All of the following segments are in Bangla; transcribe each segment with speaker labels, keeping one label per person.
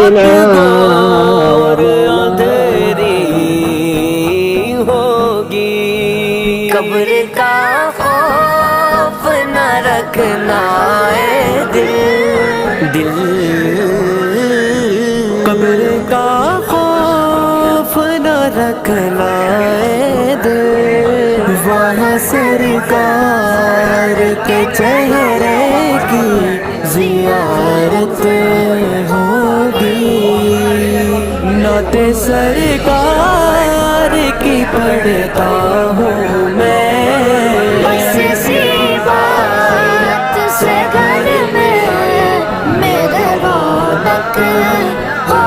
Speaker 1: और अंधेरी होगी। कब्र का खौफ न रखना है दिल कब्र का खौफ न रखना है दिल। वहाँ सरकार के चेहरे की ज़ियारत होगी। नाते सरकार की पढ़ता हूँ मैं,
Speaker 2: बस इसी बात से घर में मेरे रौनक हो।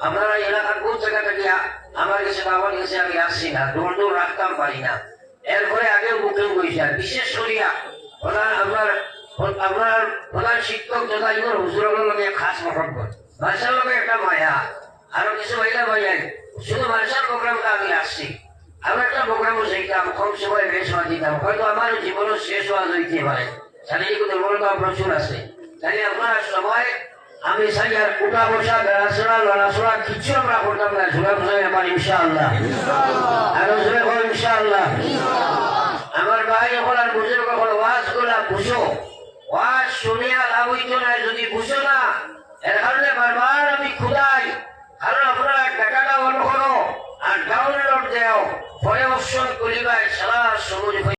Speaker 3: আপনারা এলাকার কোন জায়গা থেকে আমার কাছে বাবার কাছে আমি আসছি না, দৌড় দৌড় রাখতাম পারি না। এরপরে আগেও বুকিং করেছি। বিশেষ করিয়া আপনার প্রধান শিক্ষক তথা ইমাম হুজুরের লগে খাস মহব্বত, মার্শাল লগে একটা মায়া, আরো কিছু মহিলা মাইয়া। শুধু মার্শাল প্রোগ্রামটা আমি আসছি, আমি একটা প্রোগ্রামও শিখতাম, কম সময় বেশ হওয়া দিতাম। হয়তো আমার জীবনও শেষ হওয়া যাইতে পারে, শারীরিক দুর্বলতা প্রচুর আছে। তাই আপনার সময় আমি চাই আর উঠা বসা বেড়াচড়া লড়াচড়া কিছু আমরা করতাম না। ঝুলা বুঝাই আমার ইনশাআল্লাহ, আরো জোরে বল ইনশাআল্লাহ। আমার ভাই এখন আর বুঝে কখন ওয়াজ গুলা বুঝো, ওয়াজ শুনিয়া লাভ হইতো না যদি বুঝো না। এর কারণে বারবার আমি খুদাই, কারণ আপনারা টাকাটা অন করো আর ডাউনলোড দেও, পরে অপশন করিবাই সারা সবুজ